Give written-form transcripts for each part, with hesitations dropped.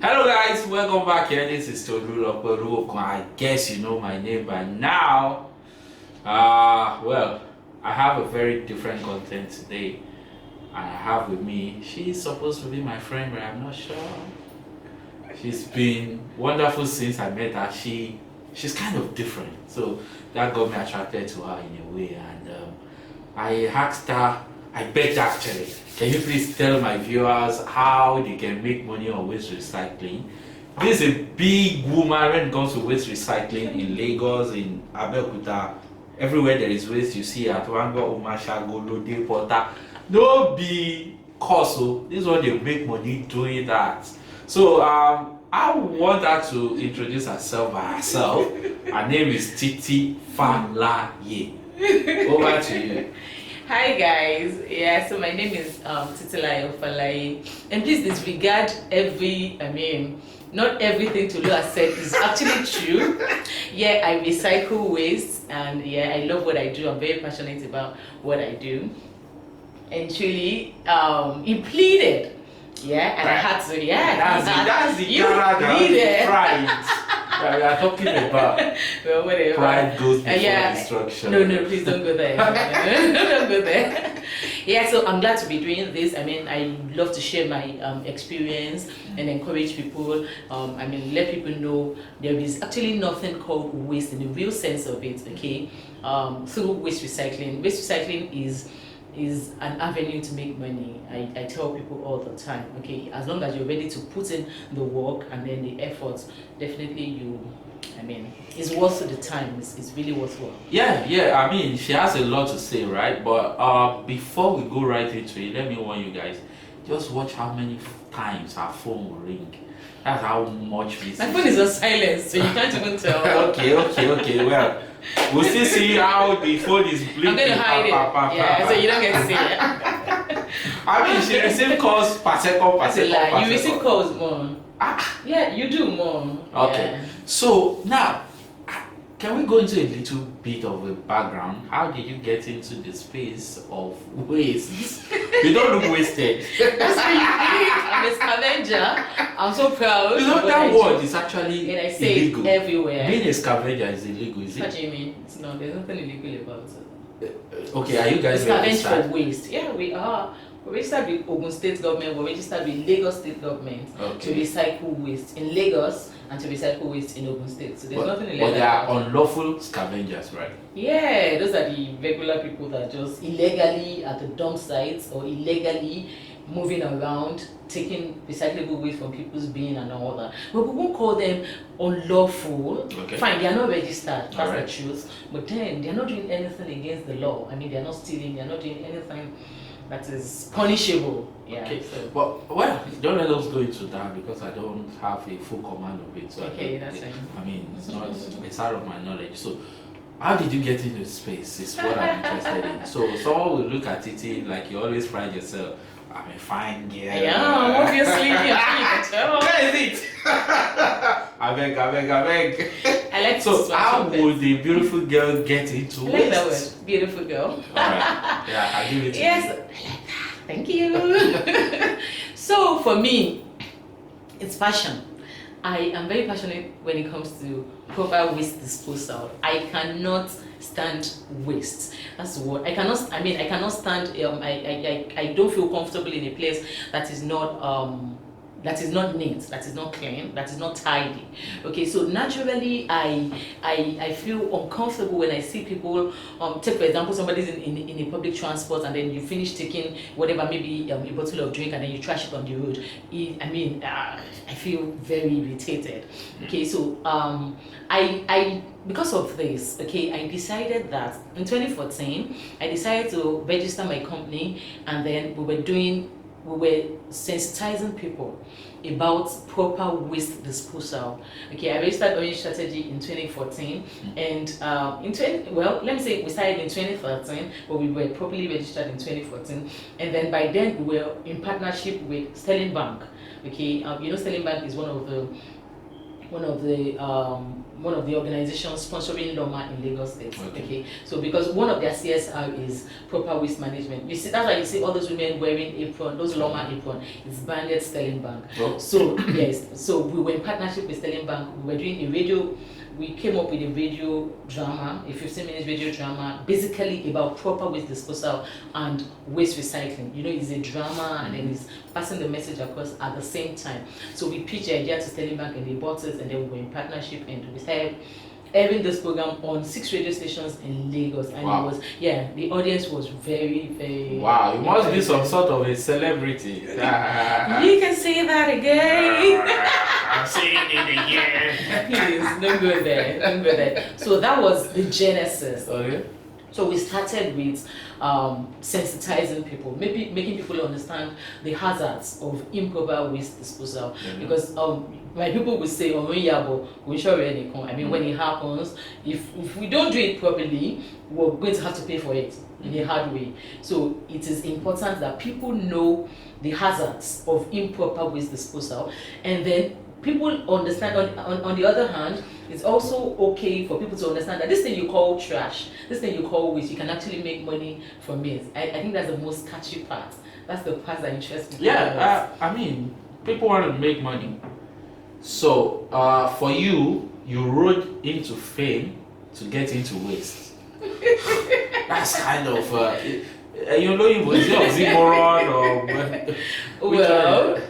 Hello guys, welcome back here. This is Titilayo. I guess you know my name by now. Well, I have a very different content today. I have with me, she's supposed to be my friend, but I'm not sure. She's been wonderful since I met her. She's kind of different, so that got me attracted to her in a way. And I asked her, I begged actually, can you please tell my viewers how they can make money on waste recycling? This is a big woman when it comes to waste recycling in Lagos, in Abeokuta. Everywhere there is waste, you see at Wango, Umashago, Lode, Porta. No be cost, so this is what they make money doing that. So I want her to introduce herself by herself. Her name is Titilayo Falaiye. Over to you. Hi guys, so my name is Titilayo Falaiye, and please disregard not everything Tolu said is actually true. I recycle waste, and I love what I do. I'm very passionate about what I do, and truly, he pleaded, and I had to, That's the character pride. We are talking about well, whatever. Pride goes before destruction. No, please don't go there. Don't go there. So I'm glad to be doing this. I love to share my experience and encourage people. Let people know there is actually nothing called waste in the real sense of it. Okay, through waste recycling. Waste recycling is an avenue to make money. I tell people all the time, okay, as long as you're ready to put in the work and then the efforts, definitely it's worth the time. It's really worthwhile. She has a lot to say, right? But before we go right into it, let me warn you guys, just watch how many times her phone will ring. That's how much we see. My phone is on silence, so you can't even tell. Okay. Well, we'll still see how the phone is blinking. I'm going to hide it. So you don't get to see it. She receives calls per second. That's a lie. You receive calls more. Yeah, you do more. Okay. Yeah. So now, can we go into a little bit of a background? How did you get into the space of waste? You don't look wasted. That's how you think. I'm a scavenger. I'm so proud. You know that word is actually and I say illegal. It everywhere. Being a scavenger is illegal, is it? What do you mean? No, there's nothing illegal about it. Okay, are you guys registered for waste? Yeah, we are. We're registered with Ogun State government. We're registered with Lagos State government to recycle waste in Lagos and to recycle waste in Ogun State. So there's nothing illegal. But they are unlawful scavengers, right? Yeah, those are the regular people that are just illegally at the dump sites or illegally moving around, taking recyclable waste from people's bin and all that. But we won't call them unlawful. Okay. Fine, they are not registered, that's right. the truth. But then they are not doing anything against the law. They are not stealing, they are not doing anything that is punishable. Okay. So. But don't let us go into that because I don't have a full command of it. So that's fine. It's out of my knowledge. So how did you get into space is what I'm interested in. So someone will look at it like you always pride yourself. I'm a fine girl. Yeah, obviously. Where is it? I beg. I like so how would the beautiful girl get into I like that word, beautiful girl. Alright. Yeah, I give it to you. Yes, I like that. Thank you. So for me, it's passion. I am very passionate when it comes to proper waste disposal. I cannot stand waste. That's the word. I cannot stand. I don't feel comfortable in a place that is not neat, that is not clean, that is not tidy. Okay, so naturally I feel uncomfortable when I see people take for example somebody's in a public transport and then you finish taking whatever, maybe a bottle of drink and then you trash it on the road. I feel very irritated. Okay, so I because of this, okay, I decided that in 2014 I decided to register my company, and then we were sensitizing people about proper waste disposal. Okay, I registered Orange Strategy in 2014, and let me say we started in 2013, but we were properly registered in 2014, and then by then we were in partnership with Sterling Bank. Okay, Sterling Bank is one of the one of the organizations sponsoring Loma in Lagos State. Okay. Okay, so because one of their CSR is proper waste management. You see, that's why you see all those women wearing apron, those Loma apron. It's branded Sterling Bank. Oh. So yes, so we were in partnership with Sterling Bank. We were doing a radio. We came up with a radio drama, a 15-minute radio drama, basically about proper waste disposal and waste recycling. You know, it's a drama and then it's passing the message across at the same time. So we pitched the idea to Sterling Bank and they bought it, and then we were in partnership and we started airing this program on 6 radio stations in Lagos, and Wow. it was, yeah, the audience was very, very. Wow, you must be some sort of a celebrity. You can say that again. I'm saying it again. Please, don't go there. Don't go there. So that was the genesis. Okay. So we started with sensitizing people, maybe making people understand the hazards of improper waste disposal. Mhm. Because my people will say, "Oh, we sure I mean, when it happens, if we don't do it properly, we're going to have to pay for it in a hard way." So it is important that people know the hazards of improper waste disposal, and then people understand. On the other hand, it's also okay for people to understand that this thing you call trash, this thing you call waste, you can actually make money from it. I think that's the most catchy part. That's the part that interests me. Yeah, I mean, people want to make money. So, for you, you rode into fame to get into waste. That's kind of, you know, is it oxymoron or which Well, one?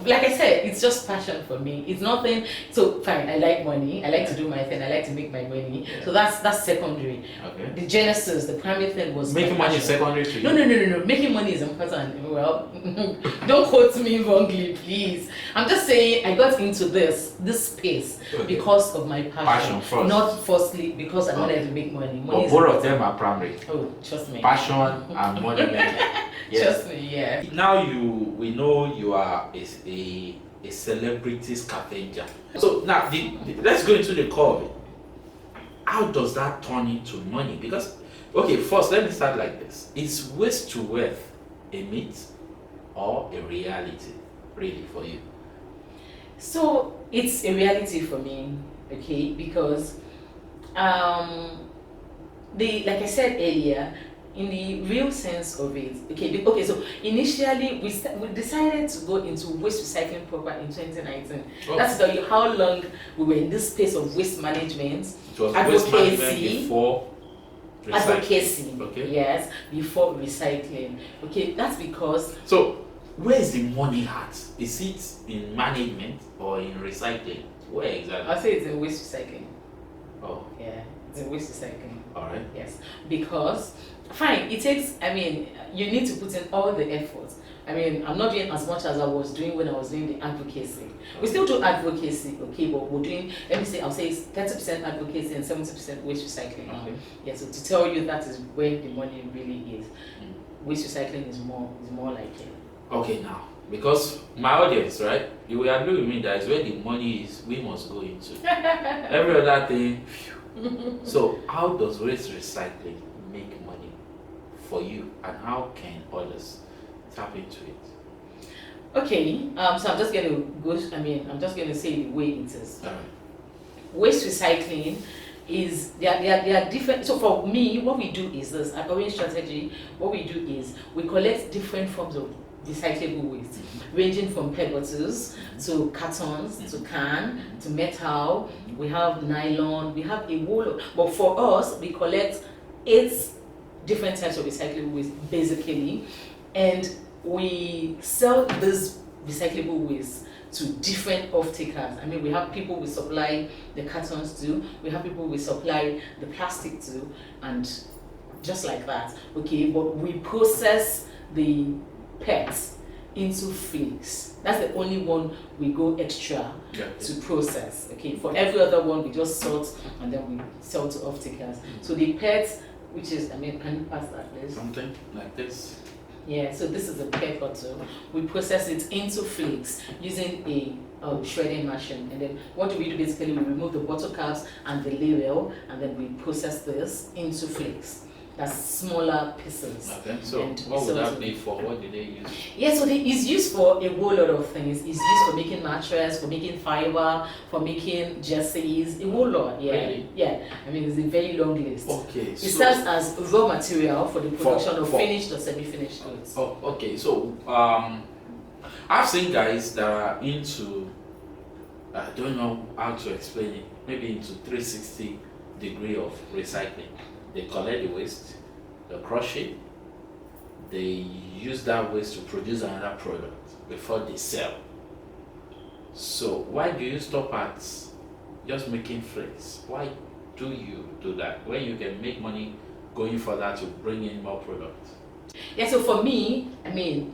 like I said, it's just passion for me. It's nothing. So fine, I like money. I like to do my thing. I like to make my money. Yeah. So that's secondary. Okay. The genesis, the primary thing was Making my money is passion. secondary to you. No. Making money is important. Well, don't quote me wrongly, please. I'm just saying I got into this space Okay. because of my passion. Passion first. Not firstly because I wanted Okay. to make money. But Money is both of them are primary. Oh, trust me. Passion and money making. Yes. Trust me, yeah. Now we know you are a celebrity scavenger. So now let's go into the core of it. How does that turn into money? Because okay, first let me start like this. Is waste to wealth a myth or a reality really for you? So it's a reality for me, okay, because like I said earlier, in the real sense of it, okay, so initially we decided to go into waste recycling proper in 2019. Oh. That's how long we were in this space of waste management, It was waste management advocacy, before recycling. advocacy, Okay. yes, before recycling. Okay, that's because So where is the money at? Is it in management or in recycling? Where exactly? I'll say it's in waste recycling. Oh, Yeah, it's in waste recycling. all right. Yes, because fine, it takes, I mean, you need to put in all the effort. I mean, I'm not doing as much as I was doing when I was doing the advocacy. We still do advocacy, okay, but we're doing, I'll say it's 30% advocacy and 70% waste recycling. Okay. Yeah, so to tell you that is where the money really is. Mm. Waste recycling is more like it. Okay, now, because my audience, right, you will agree with me that is where the money is, we must go into. Every other thing. Phew. So, how does waste recycling make money for you, and how can others tap into it? Okay, so I'm just going to say the way it is. All right. Waste recycling is there are different. So for me, what we do is this: at Orange Strategy, what we do is we collect different forms of recyclable waste, ranging from PET bottles to cartons to can to metal. We have nylon. We have a whole lot. But for us, we collect 8 different types of recyclable waste basically, and we sell this recyclable waste to different off-takers. I mean, we have people we supply the cartons to, we have people we supply the plastic to, and just like that. Okay, but we process the PETs into flakes. That's the only one we go extra to process. Okay, for every other one we just sort and then we sell to off-takers. So the PETs, which is, can you pass that please? Something like this. Yeah, so this is a PET bottle. We process it into flakes using a shredding machine. And then what do? Basically, we remove the bottle caps and the label, and then we process this into flakes. that's smaller pieces. Okay, so And what would so- that be for? What do they use? Yeah, so it's used for a whole lot of things. It's used for making mattress, for making fiber, for making jerseys, a whole lot. Yeah, Really? yeah. I mean, it's a very long list. Okay, It so serves as raw material for the production of for- finished or semi-finished goods. oh, okay, so I've seen guys that are into, I don't know how to explain it, maybe into 360 degree of recycling. They collect the waste, they crush it, they use that waste to produce another product before they sell. So why do you stop at just making flakes? Why do you do that when you can make money going further to bring in more products? Yeah, so for me, I mean,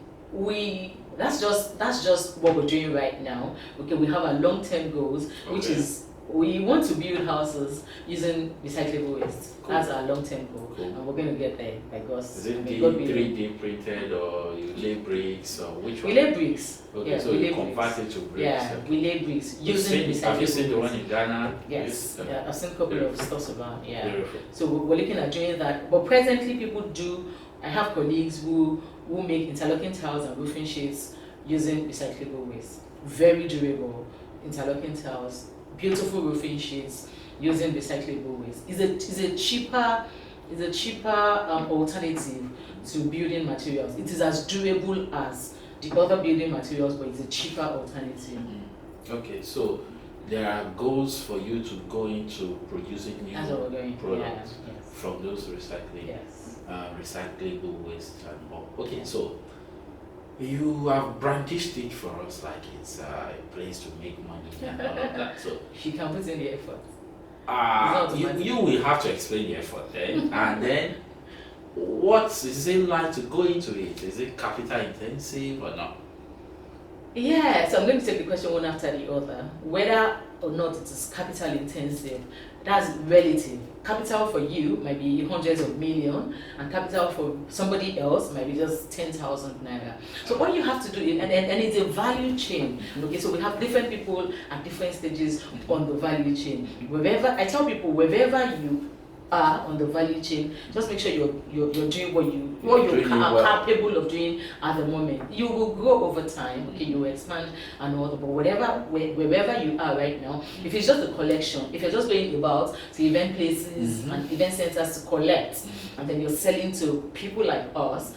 that's just what we're doing right now. Okay, we have our long-term goals, which Okay. is we want to build houses using recyclable waste. Cool. That's our long-term goal, Cool. and we're going to get there because Is it God willing. 3D printed or you lay bricks or which We one? lay bricks. Okay, Yeah, so we you lay convert bricks. it to bricks. Yeah, okay. we lay bricks You've using seen- Have you seen the recyclable one waste. in Ghana? Yes, Okay. yeah, I've seen a couple of stores about. Yeah. Beautiful. So we're looking at doing that. But presently, people do. I have colleagues who make interlocking tiles and roofing sheets using recyclable waste. Very durable interlocking tiles, beautiful roofing sheets using recyclable waste. It's a cheaper alternative to building materials. It is as durable as the other building materials, but it's a cheaper alternative. Okay, so there are goals for you to go into producing new That's what we're going. products Yeah. Yes. from those recycling, Yes. recyclable waste and all. Okay, so you have brandished it for us like it's a place to make money and all of that. So You can put in the effort. you, automatic. you will have to explain the effort then, and then what is it like to go into it? Is it capital intensive or not? Yeah, so I'm going to take the question one after the other. Whether or not it is capital intensive, that's relative. Capital for you might be hundreds of million, and capital for somebody else might be just 10,000 naira. So all you have to do, and it's a value chain. Okay, so we have different people at different stages on the value chain. Wherever I tell people, wherever you are on the value chain, just make sure you're doing what You're you doing it are well. capable of doing at the moment. You will grow over time. Okay, you will expand and all that. But wherever you are right now, if it's just a collection, if you're just going about to event places and event centers to collect, and then you're selling to people like us,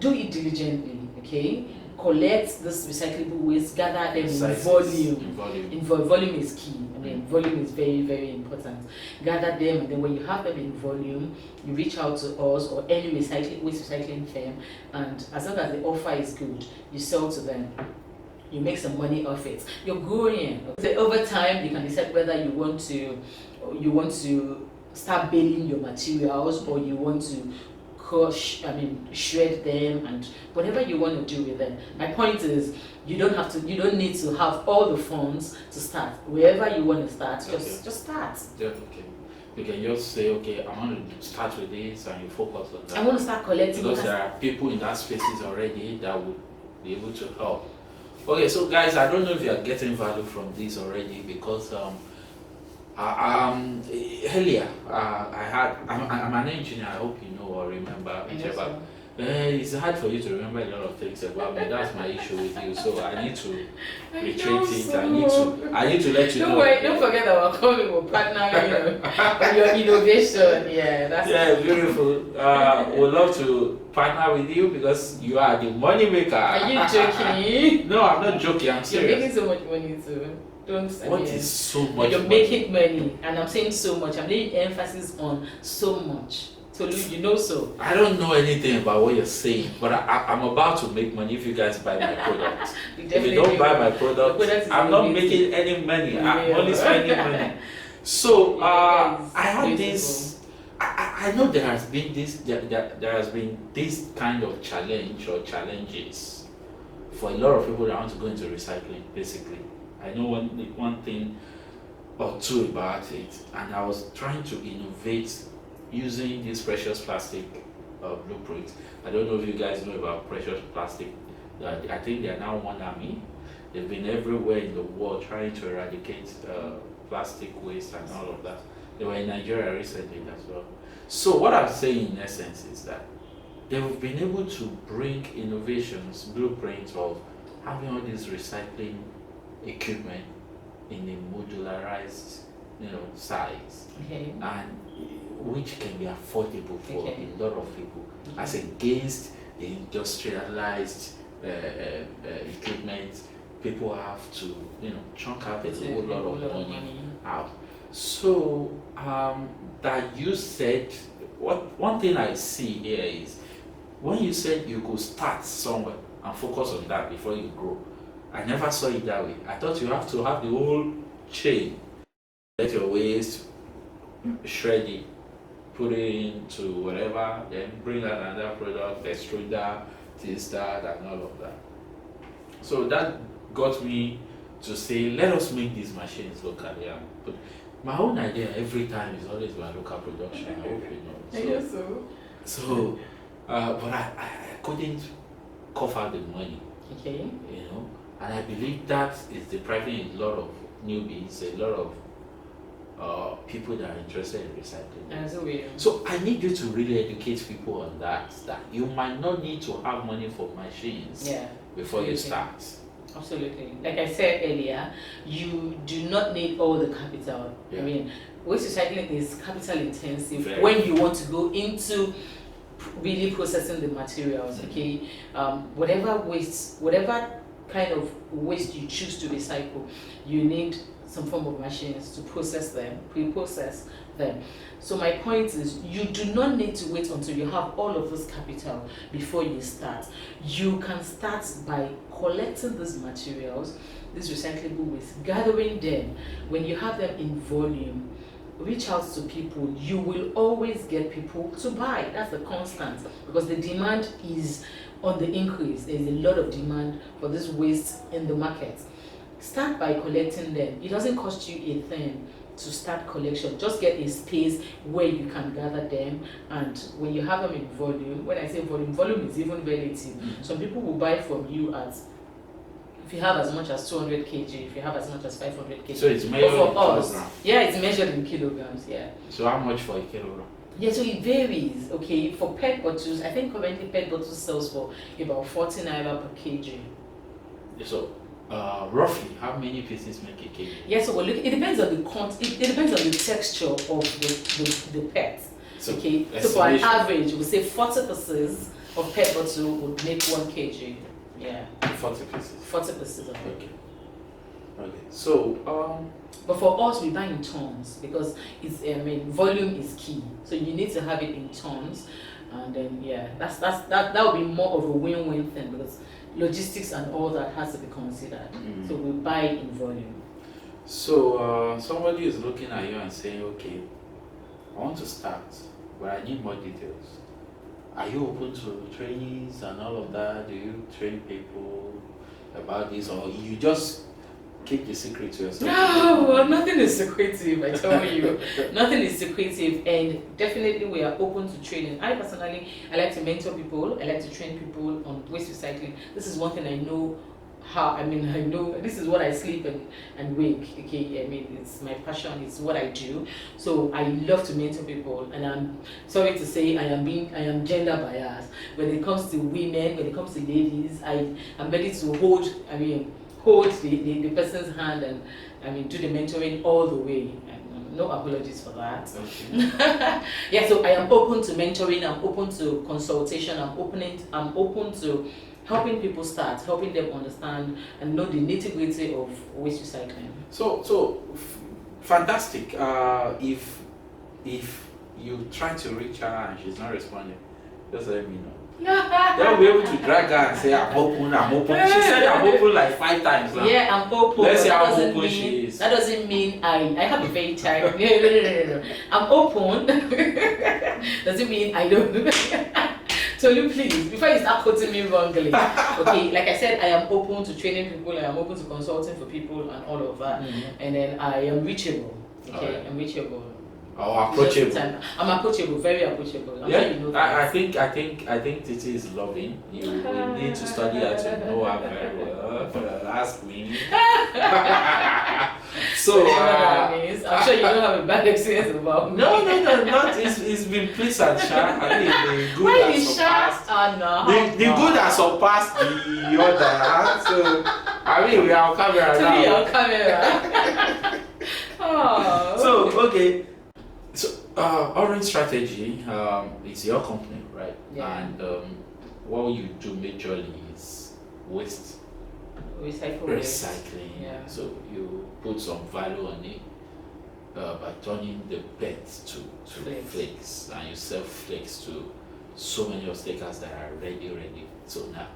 do it diligently. Okay, collect this recyclable waste, gather them in Sizes, volume. in volume. Volume is key. I mean, volume is very, very important. Gather them, and then when you have them in volume, you reach out to us or any waste recycling firm, and as long as the offer is good, you sell to them. You make some money off it. You're growing. So over time, you can decide whether you want to start baling your materials, or you want to shred them, and whatever you want to do with them. My point is, you don't need to have all the funds to start. Wherever you want to start, just start. Yeah, okay. You can just say, okay, I want to start with this, and you focus on that. I want to start collecting. Because there are people in that spaces already that would be able to help. Okay, so guys, I don't know if you are getting value from this already, because earlier I'm an engineer. I hope you know or remember whichever. It's hard for you to remember a lot of things about me. That's my issue with you. So I need to retreat it. I need to let you know. Don't worry, don't forget that we're coming with partnering on your innovation. Yeah, that's Beautiful. Would love to partner with you because you are the money maker. Are you joking? No, I'm not joking. I'm You're serious. making so much money too. What is so much? You're money? making money, and I'm saying so much. I'm laying emphasis on so much. So you know so. I don't know anything about what you're saying, but I'm about to make money if you guys buy my product. If you don't buy my product, I'm not making any money. I'm only spending money. So I had this. I know there has been this. There has been this kind of challenge or challenges for a lot of people that want to go into recycling. Basically, I know one thing or two about it, and I was trying to innovate using this precious plastic blueprint. I don't know if you guys know about precious plastic. I think they are now one army. They've been everywhere in the world trying to eradicate plastic waste and all of that. They were in Nigeria recently as well. So what I'm saying in essence is that they've been able to bring innovations, blueprints of having all this recycling equipment in a modularized, size, Okay. and which can be affordable for Okay. a lot of people, as against the industrialized equipment. People have to, chunk out a It's whole lot of lot money out. So that you said, one thing I see here is when you said you could start somewhere and focus on that before you grow. I never saw it that way. I thought you have to have the whole chain. Let your waste, shred it, put it into whatever, then bring out another product, extrude that, this, that, and all of that. So that got me to say, let us make these machines locally. But my own idea every time is always about local production. I hope you know. I guess so. So, but I couldn't cover the money, Okay. and I believe that is depriving a lot of newbies, a lot of people that are interested in recycling. As a way. So I need you to really educate people on that you might not need to have money for machines before you start. Absolutely. Like I said earlier, you do not need all the capital. Yeah. I mean, waste recycling is capital intensive Very. when you want to go into really processing the materials. Okay, whatever kind of waste you choose to recycle, you need some form of machines to process them, pre-process them. So my point is, you do not need to wait until you have all of this capital before you start. You can start by collecting these materials, these recyclable waste, gathering them. When you have them in volume, reach out to people. You will always get people to buy. That's a constant, because the demand is on the increase. There's a lot of demand for this waste in the market. Start by collecting them. It doesn't cost you a thing to start collection. Just get a space where you can gather them, and when you have them in volume, when I say volume is even relative. Some people will buy from you if you have as much as 200 kg, if you have as much as 500 kg. So it's measured in kilograms. It's measured in kilograms. Yeah. So how much for a kilogram? Yeah, so it varies. Okay, for PET bottles, I think currently PET bottles sells for about 40 naira per kg. So roughly, how many pieces make a kg? Yeah, so look, it depends on the it depends on the texture of the PET. So, okay, so for an average, we say 40 pieces of PET bottle would make 1 kg. Yeah. 40 pieces. 40 pieces of it. Okay. Okay. So but for us, we buy in tons because volume is key. So you need to have it in tons, and then that would be more of a win-win thing, because logistics and all that has to be considered. So we buy in volume. So somebody is looking at you and saying, okay, I want to start, but I need more details. Are you open to trainings and all of that? Do you train people about this, or you just keep the secret to yourself? No, well, nothing is secretive, I tell you. Nothing is secretive, and definitely we are open to training. I personally, I like to mentor people. I like to train people on waste recycling. This is one thing I know I know this is what I sleep and wake. Okay, it's my passion, it's what I do. So I love to mentor people, and I'm sorry to say I am gender biased. When it comes to women, when it comes to ladies, I'm ready to hold the person's hand and do the mentoring all the way. No apologies for that. Okay. Yeah, so I am open to mentoring, I'm open to consultation, I'm open to helping people start, helping them understand and know the nitty-gritty of waste recycling. So fantastic. If you try to reach her and she's not responding, just let me know. They'll be able to drag her and say, I'm open. She said I'm open like 5 times now. Yeah, I'm open. Let's see how open she is. That doesn't mean I have a very tight. No. I'm open. Doesn't mean I don't. Tolu, please, before you start quoting me wrongly, okay, like I said, I am open to training people, I am open to consulting for people and all of that, and then I am reachable, okay, right. I'm reachable. Oh, approachable. I'm approachable, very approachable. I'm yeah, sure you know that. I think Titi is loving. You need to study her to know her very well. Ask me. So I'm sure you don't have a bad experience about me. No, not. It's been pleasant, Sha. I mean, the good Why has the surpassed. Oh no. The good has surpassed the other. So, I mean, we are on camera To now. be on camera. Oh. So, okay. So, Orange Strategy is your company, right? Yeah. And what you do majorly is waste recycling. Yeah. So you put some value on it by turning the pets to flakes, and you sell flakes to so many off-takers that are ready. So now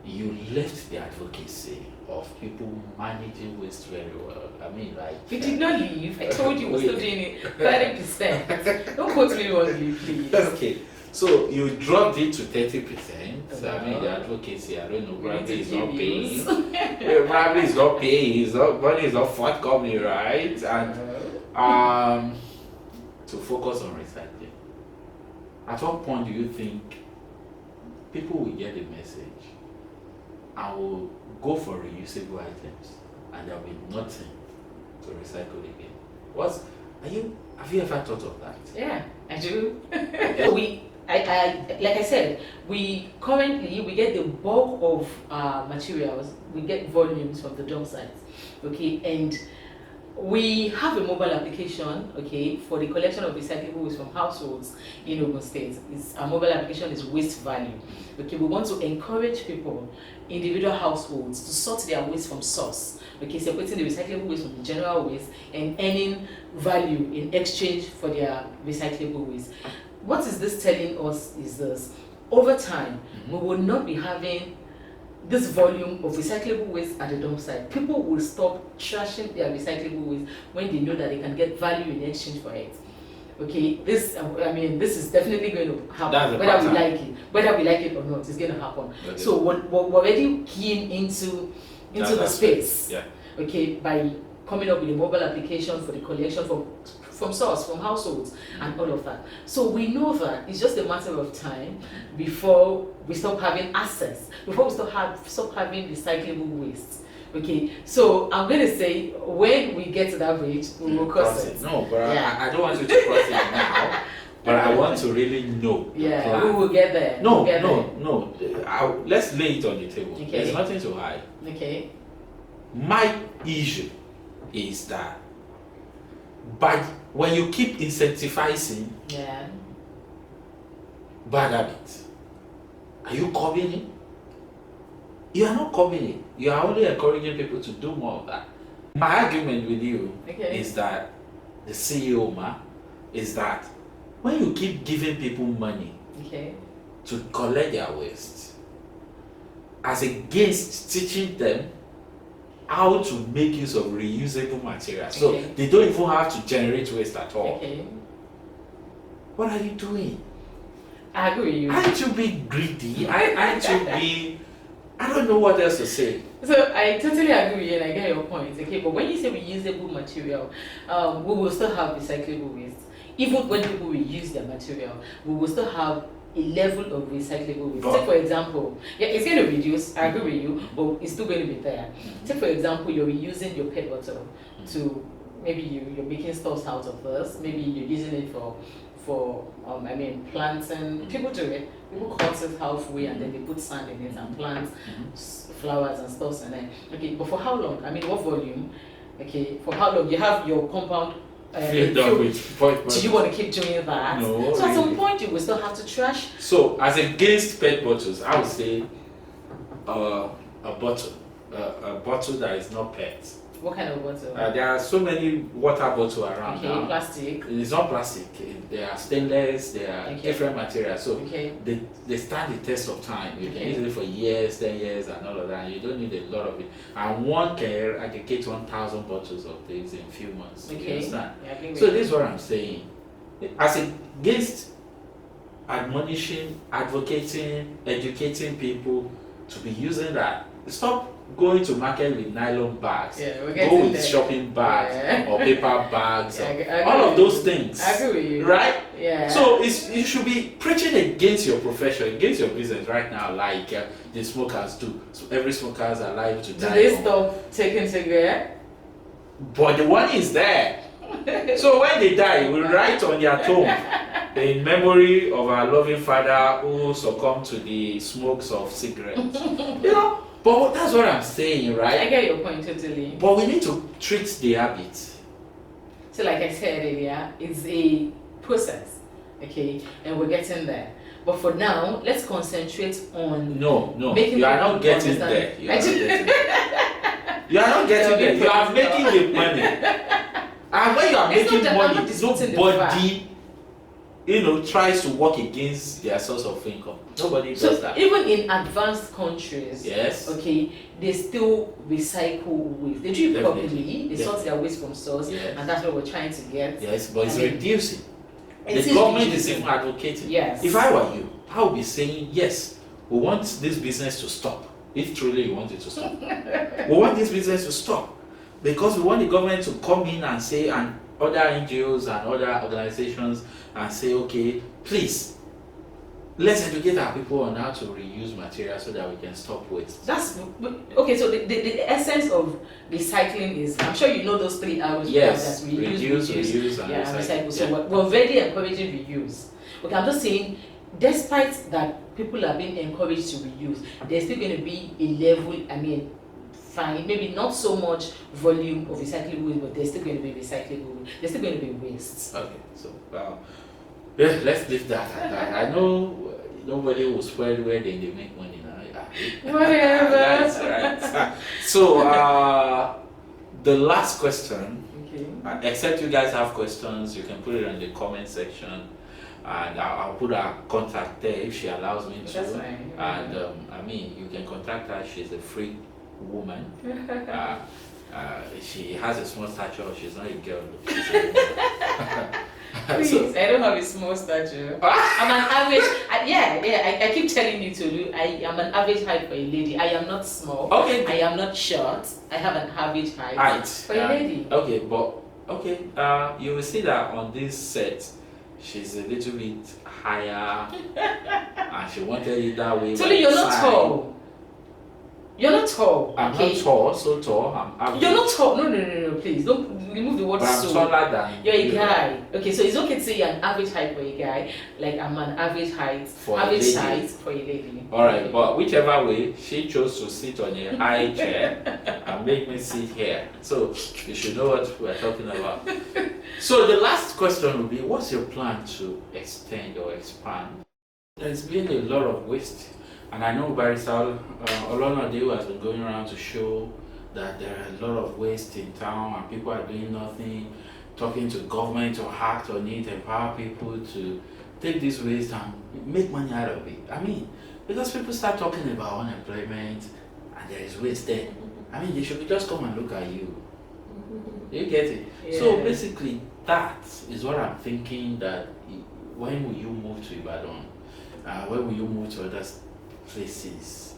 you left the advocacy of people managing waste very well. I mean, like We did not leave. I told you we're still doing it 30%. Don't quote me wrongly, please. okay. So you dropped it to 30%. So, I mean, the Wow. advocacy, I don't know, We need probably to is not give paying. views. Probably is not paying. Money is not forthcoming, right? And to focus on recycling. At what point do you think people will get the message and will go for reusable items, and there will be nothing to recycle again? Have you ever thought of that? Yeah, I do. Like I said, we currently get the bulk of materials. We get volumes from the dump sites, okay, and we have a mobile application, okay, for the collection of recyclable waste from households in Ogun State. Our mobile application is Waste Value. Okay, we want to encourage people, individual households, to sort their waste from source. Okay, separating the recyclable waste from the general waste and earning value in exchange for their recyclable waste. What is this telling us is this: over time, we will not be having this volume of recyclable waste at the dump site. People will stop trashing their recyclable waste when they know that they can get value in exchange for it. Okay, this is definitely going to happen, whether we like it or not. It's going to happen. Okay. So we're already keying into the space. Yeah. Okay, by coming up with a mobile application for the collection from source, from households, and all of that. So we know that it's just a matter of time before we stop having access, before we stop having recyclable waste. Okay, so I'm going to say when we get to that bridge, we will cross it. No, but Yeah. I don't want you to cross it now. But I want to really know. Yeah, we will get there. No. We'll get there. Let's lay it on the table. Okay. There's nothing to hide. Okay. My issue is that when you keep incentivizing Yeah. bad habits, are you curbing it? You are not curbing it. You are only encouraging people to do more of that. My argument with you is that the CEO, is that when you keep giving people money to collect their waste, as against teaching them how to make use of reusable materials, so they don't even have to generate waste at all. Okay. What are you doing? I agree with you. Aren't you being greedy? Aren't you being... I don't know what else to say. So I totally agree with you and I get your point. Okay, but when you say reusable material, we will still have recyclable waste. Even when people reuse their material, we will still have a level of recyclable waste. Take for example, it's going to reduce, I agree with you, but it's still going to be there. Take for example, you're reusing your PET bottle to, maybe you're making stuff out of this, maybe you're using it for planting. People do it. People cut it halfway and then they put sand in it and plant flowers and stuff and then. Okay, but for how long? I mean, what volume? Okay, for how long? You have your compound Filled up with do you want to keep doing that? No. So at some point you will still have to trash. So as against PET bottles, I would say a bottle that is not PET. What kind of bottle? There are so many water bottles around now. Plastic. It's not plastic. They are stainless. They are different materials. So they stand the test of time. You can use it for years, 10 years, and all of that. You don't need a lot of it. And one can aggregate 1,000 bottles of things in a few months. You understand? So this is what I'm saying. As against admonishing, advocating, educating people to be using that, stop going to market with nylon bags. Go with shopping bags or paper bags. All of those things. I agree with you. Right? Yeah. So you should be preaching against your profession, against your business right now, like the smokers do. So every smokers are liable to die. Do they stop taking cigarette? But the one is there. So when they die, we write on their tomb, in memory of our loving father who succumbed to the smokes of cigarettes. But that's what I'm saying, right? I get your point totally. But we need to treat the habit. So like I said earlier, it's a process, okay, and we're getting there. But for now, let's concentrate on you are not getting there. You are not getting there. You are making the money. And when you are making money, nobody tries to work against their source of income. Nobody does that. Even in advanced countries, yes, okay, they still recycle waste. They do it properly. They sort their waste from source, and that's what we're trying to get. Yes, but it's reducing. The government is even advocating. Yes. If I were you, I would be saying, yes, we want this business to stop. If truly you want it to stop. We want this business to stop. Because we want the government to come in and say, and other NGOs and other organizations, and say, okay, please, let's educate our people on how to reuse material so that we can stop waste. That's okay. So the essence of recycling is, I'm sure you know those 3 R's. Yes, that's reuse, and recycle. So Yeah. we're already encouraging reuse. Okay, I'm just saying, despite that people are being encouraged to reuse, there's still going to be a level, fine, maybe not so much volume of recyclable waste, but there's still going to be recyclable, there's still going to be waste. Okay, so let's leave that at that. I know nobody will spoil where they make money now. Whatever. That's right. So the last question, except you guys have questions, you can put it in the comment section, and I'll put her contact there if she allows me to. That's fine. And you can contact her. She's a free woman. She has a small stature. She's not a girl. She's a woman. Please, I don't have a small stature. I'm an average. I keep telling you to. I am an average height for a lady. I am not small. Okay. I am not short. I have an average height for a lady. Okay, but you will see that on this set, she's a little bit higher, and she wanted it that way. Tolu, you're not tall. You're not tall. I'm not tall, so tall. I'm average. You're not tall. No, please. Don't remove the word but so. I'm taller than you're a guy. Okay, so it's okay to say you're an average height for a guy. Like I'm an average height, average size for a lady. Alright, but whichever way, she chose to sit on a high chair and make me sit here. So you should know what we're talking about. So the last question will be, what's your plan to extend or expand? There's been a lot of waste. And I know Barisal Olonade has been going around to show that there are a lot of waste in town and people are doing nothing, talking to government to act on it, empower people to take this waste and make money out of it. Because people start talking about unemployment and there is waste there. They should just come and look at you. You get it? Yeah. So basically, that is what I'm thinking, that when will you move to Ibadan? When will you move to other places?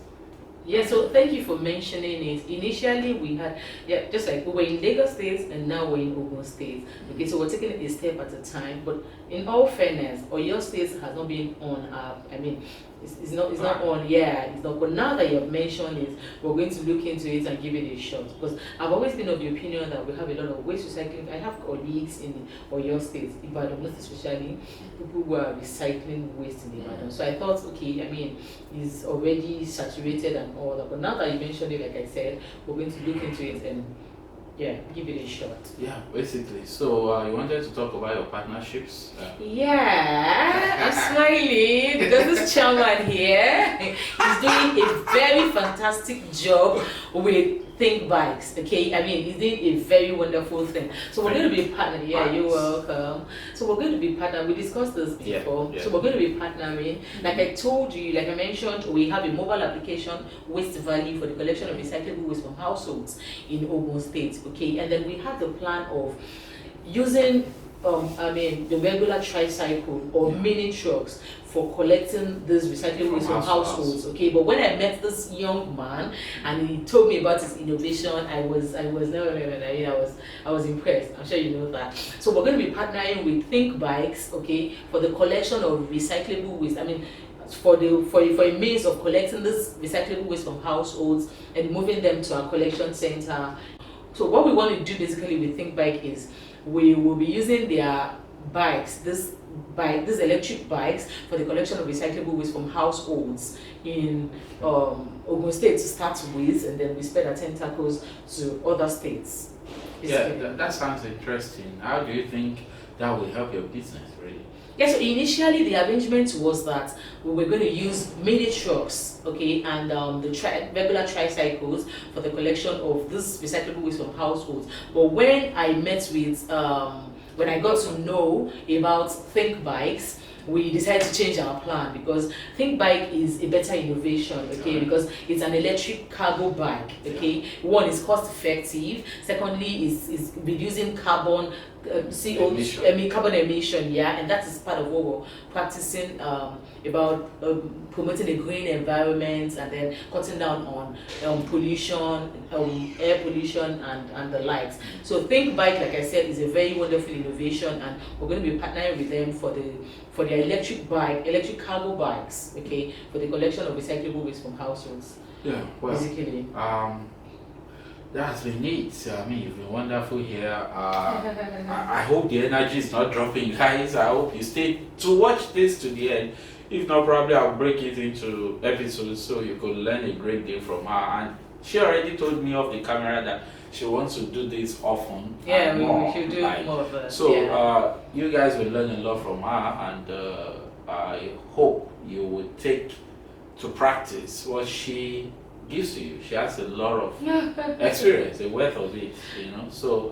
Yeah, so thank you for mentioning it. Initially, we had, just like we were in Lagos State and now we're in Ogun State. Okay, so we're taking it a step at a time. But in all fairness, Oyo State has not been on it's not on, it's not. But now that you have mentioned it, we're going to look into it and give it a shot. Because I've always been of the opinion that we have a lot of waste recycling. I have colleagues in Oyo State, Ibadan, not especially people who are recycling waste in Ibadan. So I thought, okay, it's already saturated and all that. But now that you mentioned it, like I said, we're going to look into it and give it a shot. Yeah, basically. So you wanted to talk about your partnerships? I'm smiling because this chairman here is doing a very fantastic job with Think Bikes. Okay, he's doing a very wonderful thing. So we're going to be partnering. Yeah, you're welcome. So we're going to be partnering. We discussed this before. So we're going to be partnering. Like I told you, like I mentioned, we have a mobile application, Waste Valley, for the collection of recyclable waste from households in Ogun State. Okay, and then we have the plan of using the regular tricycle or mini trucks for collecting this recyclable waste from households. Okay, but when I met this young man and he told me about his innovation, I was impressed. I'm sure you know that. So we're going to be partnering with Think Bikes, okay, for the collection of recyclable waste. For a means of collecting this recyclable waste from households and moving them to our collection center. So what we want to do basically with Think Bike is we will be using their bikes, this electric bikes, for the collection of recyclable waste from households in Ogun State to start with, and then we spread our tentacles to other states. Yeah, that sounds interesting. How do you think that will help your business, really? Yeah, so initially the arrangement was that we were going to use mini trucks, okay, and the regular tricycles for the collection of this recyclable waste from households. But when I met with, when I got to know about Think Bikes, we decided to change our plan, because Think Bike is a better innovation, okay, because it's an electric cargo bike, okay. One is cost effective, secondly is reducing carbon carbon emission, yeah, and that is part of what we're practicing about promoting a green environment, and then cutting down on pollution, air pollution, and the likes. So Think Bike, like I said, is a very wonderful innovation, and we're going to be partnering with them for their electric cargo bikes, okay, for the collection of recyclable waste from households. Yeah, well, basically. That's been neat. I mean, you've been wonderful here. I hope the energy is not dropping, guys. I hope you stay to watch this to the end. If not, probably I'll break it into episodes so you could learn a great deal from her. And she already told me off the camera that she wants to do this often. Yeah, we should do more of that. So yeah. You guys will learn a lot from her, and I hope you will take to practice what she gives to you. She has a lot of experience, a wealth of it, you know. So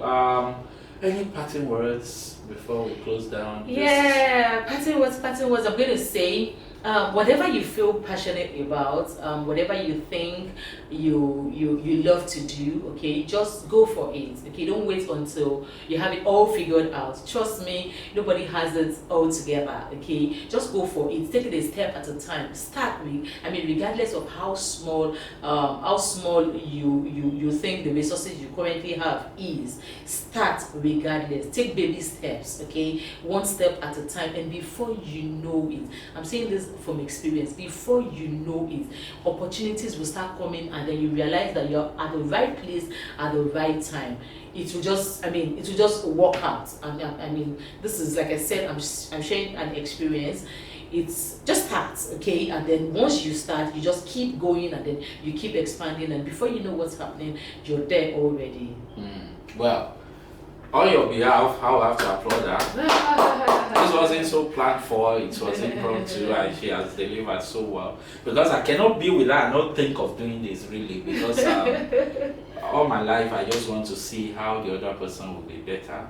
any parting words before we close down? Yeah, parting words. I'm going to say, whatever you feel passionate about, whatever you think you love to do, okay, just go for it. Okay, don't wait until you have it all figured out. Trust me, nobody has it all together. Okay, just go for it. Take it a step at a time. Start with, I mean, regardless of how small you think the resources you currently have is, start regardless. Take baby steps. Okay, one step at a time, and before you know it, I'm saying this from experience, before you know it, opportunities will start coming, and then you realize that you're at the right place at the right time. It will just work out. I mean, this is, like I said, I'm sharing an experience. It's just starts, okay, and then once you start, you just keep going, and then you keep expanding, and before you know what's happening, you're there already. Well, on your behalf, I will have to applaud that. This wasn't so planned for, it was impromptu, and she has delivered so well. Because I cannot be with her and not think of doing this, really, because all my life I just want to see how the other person will be better.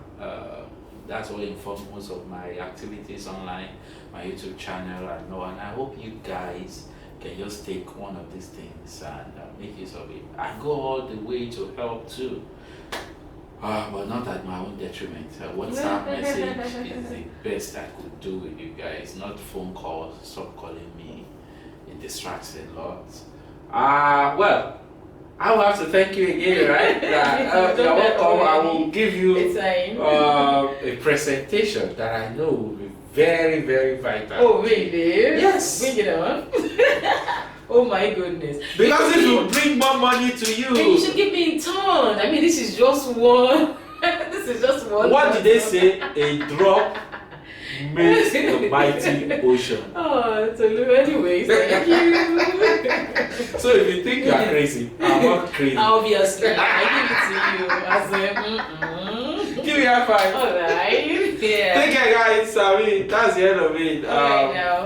That's what informs most of my activities online, my YouTube channel, and all. And I hope you guys can just take one of these things and make use of it. I go all the way to help too. But not at my own detriment. WhatsApp message is the best I could do with you guys. Not phone calls. Stop calling me. It distracts a lot. Well, I will have to thank you again, right? You're welcome. I will give you a presentation that I know will be very, very vital. Oh, really? Yes. Bring it on. Oh my goodness. Because it will bring more money to you. And you should give me in turn. I mean, this is just one. This is just one. What did they say? A drop makes a mighty ocean. Oh, Tolu, anyways, thank you. So if you think you are crazy, I'm not crazy. Obviously, I give it to you as a Give me a high five. Alright. Yeah. Take care, guys. I mean, that's the end of it. Alright now.